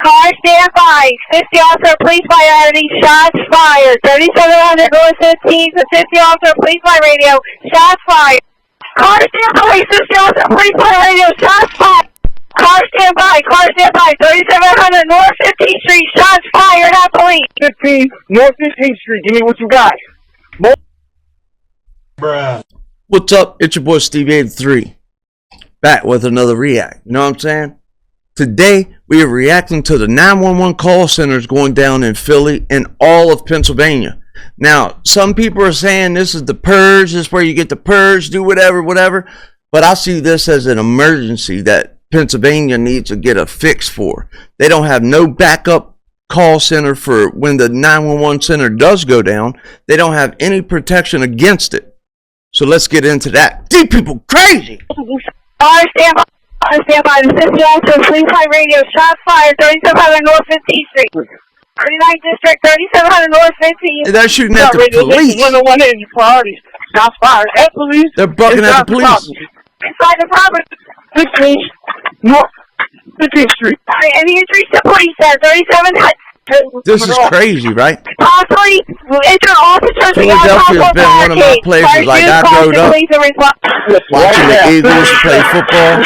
Car stand by. 50 officer, police by already. Shots fired. 3700 North 15 to 50 officer, police by radio. Shots fired. Car stand by. 50 officer, police by radio. Shots fired. Car stand by. 3700 North 15th Street. Shots fired at police. 15 North 15th Street. Give me what you got. Bruh. What's up? It's your boy Stevie83. Back with another react. You know what I'm saying? Today, we are reacting to the 911 call centers going down in Philly and all of Pennsylvania. Now, some people are saying this is the purge. This is where you get the purge, do whatever. But I see this as an emergency that Pennsylvania needs to get a fix for. They don't have no backup call center for when the 911 center does go down. They don't have any protection against it. So let's get into that. These people crazy. Stand by. Stand by. The 50 officer, police by radio. Shots fired. 3700 North 15th Street. 39th District. 3700 North 15th. They're shooting at the police. 101 priorities. Shots fired at police. They're bucking at the police. Inside the property. 15 North 15th Street. Any entries to police at 3700. This is crazy, right? Possibly enter officers. Philadelphia has been one of my places. Like, I growed up watching the Eagles play football.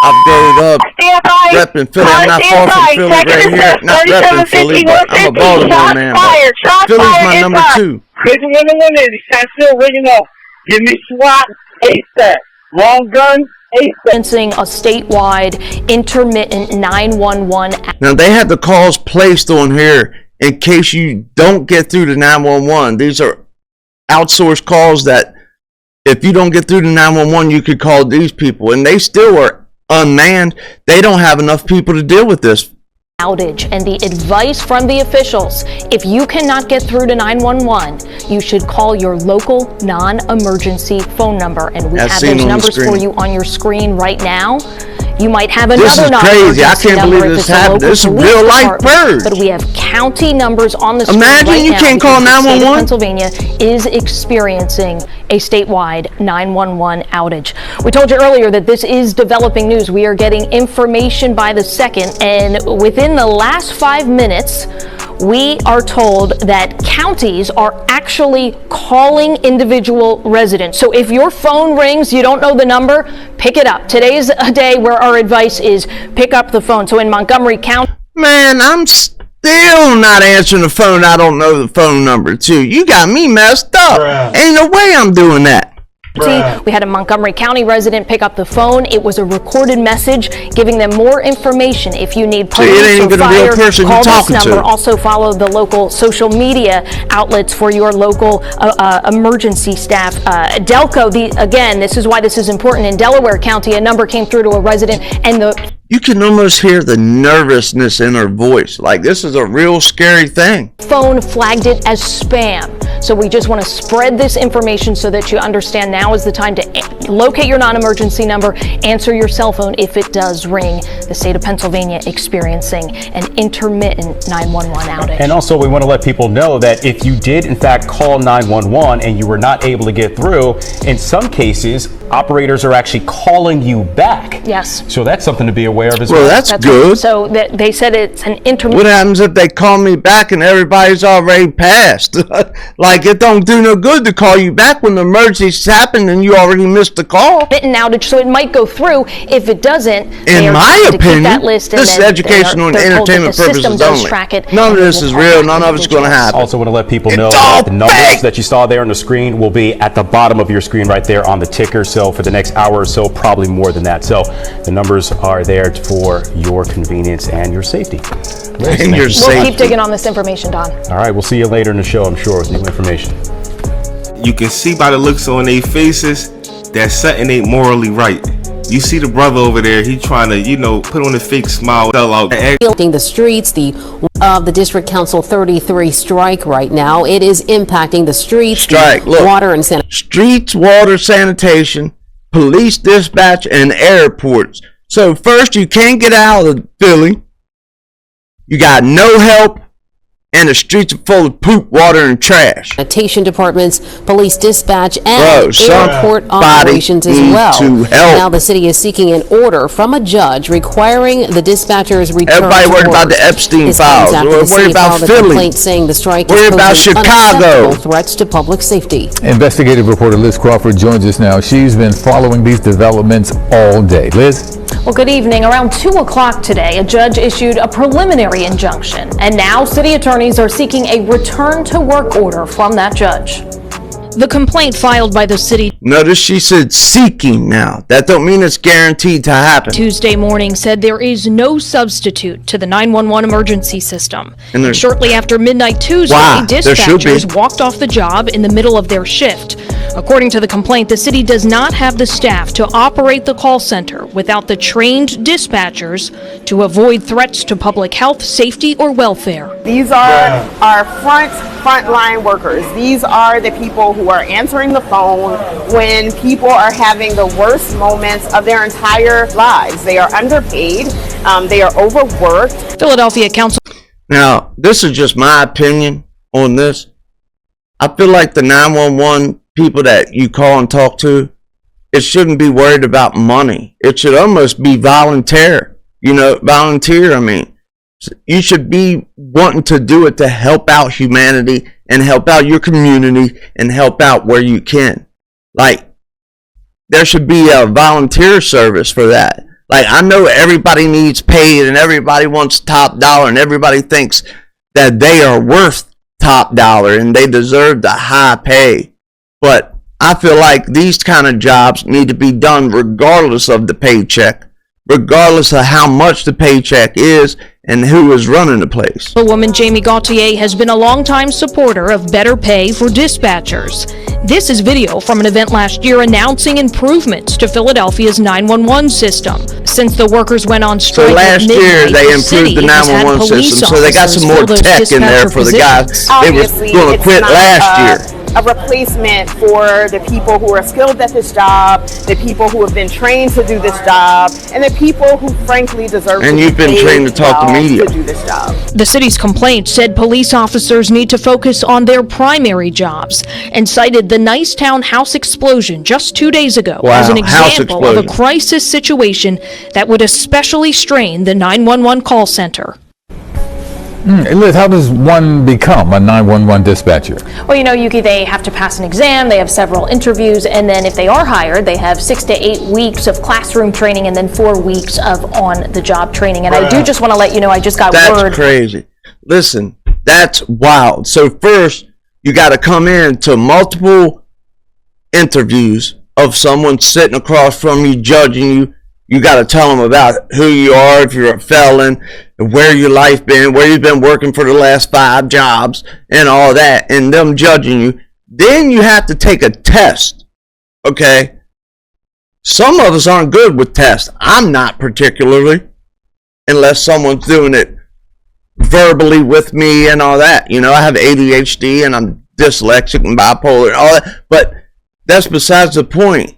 I've grown up repping Philly. I'm not far from Philly right here. Not repping Philly, but I'm a Baltimore man. Philly's my number 2. Crazy 101 shots still ringing off. Give me SWAT ASAP. Long gun ASAP. A statewide intermittent 911. Now, they had the calls placed on here in case you don't get through to 911. These are outsourced calls that if you don't get through to 911, you could call these people, and they still are unmanned. They don't have enough people to deal with this Outage, and the advice from the officials: if you cannot get through to 911, you should call your local non-emergency phone number, and we have those numbers for you on your screen right now. You might have another This is crazy. I can't believe this happened. This is real life purge. But we have county numbers on the screen. Imagine you can't call 911. Pennsylvania is experiencing a statewide 911 outage. We told you earlier that this is developing news. We are getting information by the second, and within the last 5 minutes, we are told that counties are actually calling individual residents. So if your phone rings, you don't know the number, pick it up. Today's a day where our advice is pick up the phone. So in Montgomery County. Man, I'm still not answering the phone. I don't know the phone number too. You got me messed up. Bruh. Ain't no way I'm doing that. Bruh. We had a Montgomery County resident pick up the phone. It was a recorded message giving them more information. If you need police or fire, call this number. Also follow the local social media outlets for your local emergency staff. Delco, again, this is why this is important. In Delaware County, a number came through to a resident, and you can almost hear the nervousness in her voice. Like, this is a real scary thing. Phone flagged it as spam. So we just want to spread this information so that you understand now is the time to locate your non-emergency number, answer your cell phone if it does ring. The state of Pennsylvania experiencing an intermittent 911 outage. And also, we want to let people know that if you did in fact call 911 and you were not able to get through, in some cases, operators are actually calling you back. Yes. So that's something to be aware of as well. Well, that's good. Right. So they said it's an intermittent. What happens if they call me back and everybody's already passed? Like, it don't do no good to call you back when the emergency's happened and you already missed the call. Outage, so it might go through. If it doesn't, in my opinion, that list, this is educational and entertainment purposes only. None of this is real. None of it's going to happen. Also want to let people know that the numbers that you saw there on the screen will be at the bottom of your screen right there on the ticker. So for the next hour or so, probably more than that. So the numbers are there for your convenience and your safety. And your safety. We'll keep digging on this information, Don. All right, we'll see you later in the show, I'm sure, with new information. You can see by the looks on their faces that something ain't morally right. You see the brother over there, he trying to, put on a fake smile, sell out. The streets, the District Council 33 strike right now. It is impacting the streets, water and sanitation. Streets, water, sanitation, police dispatch, and airports. So first, you can't get out of Philly. You got no help and the streets are full of poop, water, and trash. Sanitation departments, police dispatch, and airport somebody operations as well. to help. Now the city is seeking an order from a judge requiring the dispatchers return Everybody to worried work. about the Epstein This files. comes after We're the city worried about filed a Philly. complaint saying the strike is Worried about posing Chicago. unacceptable threats to public safety. Investigative reporter Liz Crawford joins us now. She's been following these developments all day. Liz? Well, good evening. Around 2 o'clock today, a judge issued a preliminary injunction, and now city attorneys are seeking a return to work order from that judge. The complaint filed by the city Notice she said seeking now. That don't mean it's guaranteed to happen. Tuesday morning said there is no substitute to the 911 emergency system. And Shortly after midnight Tuesday, Wow, there should be. dispatchers walked off the job in the middle of their shift. According to the complaint, the city does not have the staff to operate the call center without the trained dispatchers to avoid threats to public health, safety, or welfare. These are our frontline workers. These are the people who are answering the phone when people are having the worst moments of their entire lives. They are underpaid. They are overworked. Philadelphia Council. Now, this is just my opinion on this. I feel like the 911 people that you call and talk to, it shouldn't be worried about money. It should almost be volunteer. I mean, you should be wanting to do it to help out humanity and help out your community and help out where you can. Like, there should be a volunteer service for that. Like, I know everybody needs paid and everybody wants top dollar and everybody thinks that they are worth top dollar and they deserve the high pay. But I feel like these kind of jobs need to be done regardless of the paycheck, regardless of how much the paycheck is and who is running the place. Woman Jamie Gauthier has been a longtime supporter of better pay for dispatchers. This is video from an event last year announcing improvements to Philadelphia's 911 system. Since the workers went on strike So last year they improved the 911 system, so they got some more tech in there for the guys. They were going to quit last year. A replacement for the people who are skilled at this job, the people who have been trained to do this job, and the people who frankly deserve And to you've be been paid trained to talk to well media. to do this job. The city's complaint said police officers need to focus on their primary jobs and cited the Nicetown house explosion just 2 days ago as an house example of a explosion. crisis situation that would especially strain the 911 call center. Liz, how does one become a 911 dispatcher? Well, Yuki, they have to pass an exam, they have several interviews, and then if they are hired, they have 6 to 8 weeks of classroom training and then 4 weeks of on-the-job training. And I do just want to let you know, I just got word. That's crazy. Listen, that's wild. So first, you got to come in to multiple interviews of someone sitting across from you, judging you. You got to tell them about who you are, if you're a felon, where your life been, where you've been working for the last 5 jobs, and all that, and them judging you. Then you have to take a test, okay? Some of us aren't good with tests. I'm not particularly, unless someone's doing it verbally with me and all that. I have ADHD and I'm dyslexic and bipolar and all that, but that's besides the point.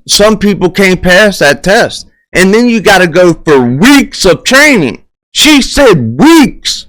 Some people can't pass that test. And then you got to go for weeks of training. She said weeks.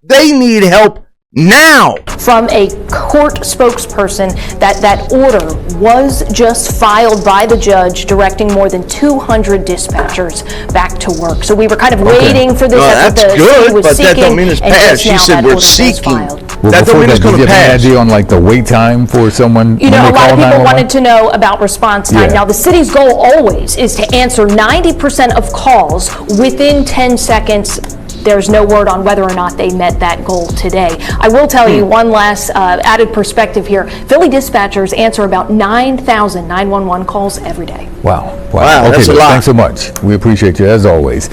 They need help now. From a court spokesperson that order was just filed by the judge directing more than 200 dispatchers back to work. So we were kind of waiting for this. No, that's that's what the city good, was but seeking, that don't mean it's and passed. just She now said that we're order was seeking. filed. Well, That don't before mean it's that, going do to you have an pass. idea on like the wait time for someone when A they lot call of people 911? wanted to know about response time. Yeah. Now, the city's goal always is to answer 90% of calls within 10 seconds. There's no word on whether or not they met that goal today. I will tell you one last added perspective here. Philly dispatchers answer about 9,000 911 calls every day. Wow. Wow, Okay, that's a Liz, lot. thanks so much. We appreciate you as always.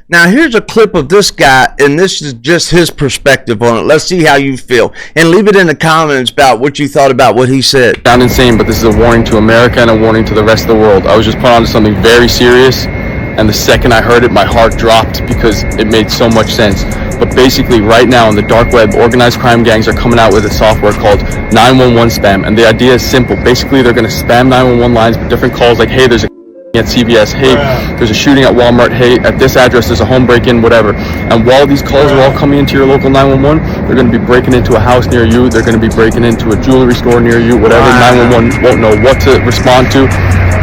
Now, here's a clip of this guy, and this is just his perspective on it. Let's see how you feel. And leave it in the comments about what you thought about what he said. Sound insane, but this is a warning to America and a warning to the rest of the world. I was just put on to something very serious, and the second I heard it, my heart dropped because it made so much sense. But basically, right now on the dark web, organized crime gangs are coming out with a software called 911 spam, and the idea is simple. Basically, they're going to spam 911 lines with different calls like, hey, there's a at CVS, hey, there's a shooting at Walmart, hey, at this address there's a home break-in, whatever. And while these calls are all coming into your local 911, they're going to be breaking into a house near you, they're going to be breaking into a jewelry store near you, whatever. 911 won't know what to respond to,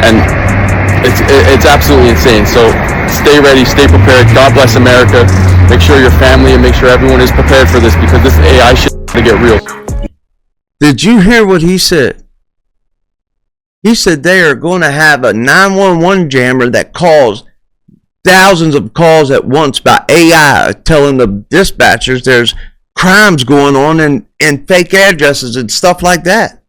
and it's absolutely insane. So stay ready, stay prepared. God bless America. Make sure your family and make sure everyone is prepared for this, because this AI shit is going to get real. Did you hear what he said? He said they are going to have a 911 jammer that calls thousands of calls at once by AI, telling the dispatchers there's crimes going on and fake addresses and stuff like that.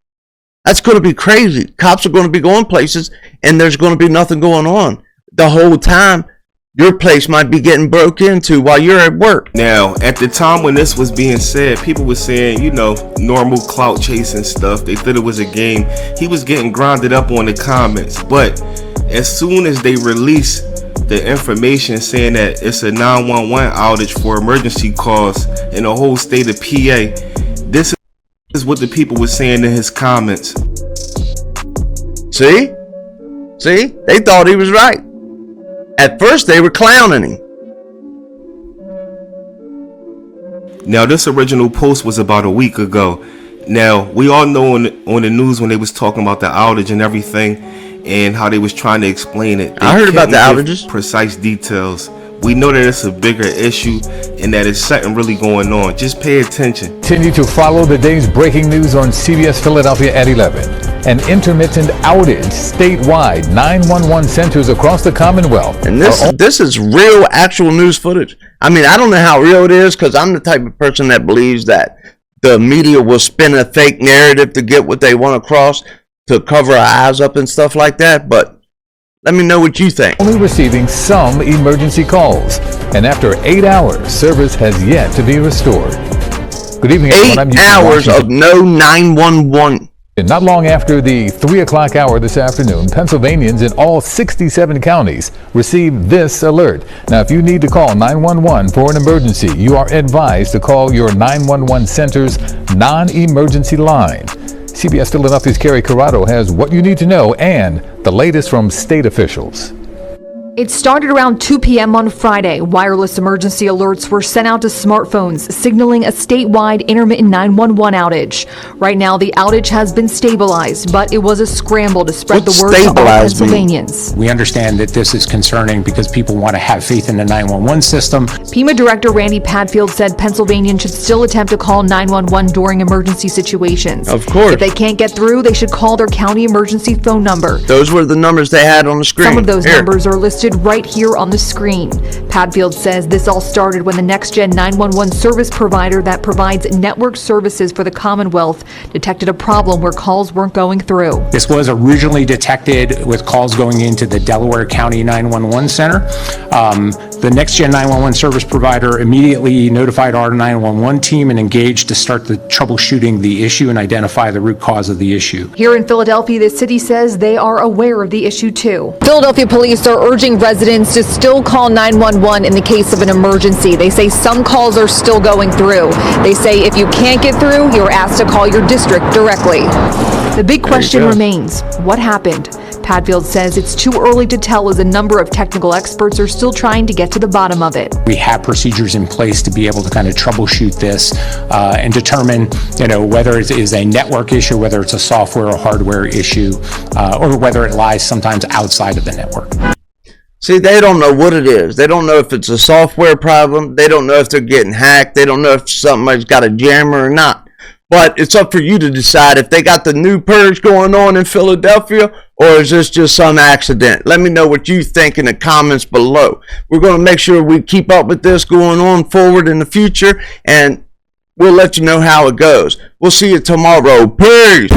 That's going to be crazy. Cops are going to be going places and there's going to be nothing going on. The whole time, your place might be getting broke into while you're at work. Now, at the time when this was being said, people were saying, you know, normal clout chasing stuff. They thought it was a game. He was getting grinded up on the comments. But as soon as they released the information saying that it's a 911 outage for emergency calls in the whole state of PA, this is what the people were saying in his comments. See? They thought he was right. At first, they were clowning him. Now, this original post was about a week ago. Now, we all know on the news when they was talking about the outage and everything and how they was trying to explain it. I heard about the outages. Precise details. We know that it's a bigger issue and that it's something really going on. Just pay attention. Continue to follow the day's breaking news on CBS Philadelphia at 11. An intermittent outage statewide, 911 centers across the Commonwealth. And this is real, actual news footage. I mean, I don't know how real it is because I'm the type of person that believes that the media will spin a fake narrative to get what they want across, to cover our eyes up and stuff like that. But let me know what you think. Only receiving some emergency calls, and after 8 hours, service has yet to be restored. Good evening, everyone. 8 hours of no 911. And not long after the 3 o'clock hour this afternoon, Pennsylvanians in all 67 counties received this alert. Now, if you need to call 911 for an emergency, you are advised to call your 911 center's non-emergency line. CBS Philadelphia's Carrie Corrado has what you need to know and the latest from state officials. It started around 2 p.m. on Friday. Wireless emergency alerts were sent out to smartphones, signaling a statewide intermittent 911 outage. Right now, the outage has been stabilized, but it was a scramble to spread the word to all Pennsylvanians. We understand that this is concerning because people want to have faith in the 911 system. PEMA Director Randy Padfield said Pennsylvanians should still attempt to call 911 during emergency situations. Of course. If they can't get through, they should call their county emergency phone number. Those were the numbers they had on the screen. Some of those numbers are listed right here on the screen. Padfield says this all started when the NextGen 911 service provider that provides network services for the Commonwealth detected a problem where calls weren't going through. This was originally detected with calls going into the Delaware County 911 Center. The NextGen 911 service provider immediately notified our 911 team and engaged to start the troubleshooting the issue and identify the root cause of the issue. Here in Philadelphia, the city says they are aware of the issue too. Philadelphia police are urging residents to still call 911 in the case of an emergency. They say some calls are still going through. They say if you can't get through, you're asked to call your district directly. The big question remains, what happened? Padfield says it's too early to tell as a number of technical experts are still trying to get to the bottom of it. We have procedures in place to be able to kind of troubleshoot this and determine, whether it is a network issue, whether it's a software or hardware issue, or whether it lies sometimes outside of the network. See, they don't know what it is. They don't know if it's a software problem. They don't know if they're getting hacked. They don't know if somebody's got a jammer or not. But it's up for you to decide if they got the new purge going on in Philadelphia, or is this just some accident? Let me know what you think in the comments below. We're going to make sure we keep up with this going on forward in the future, and we'll let you know how it goes. We'll see you tomorrow. Peace!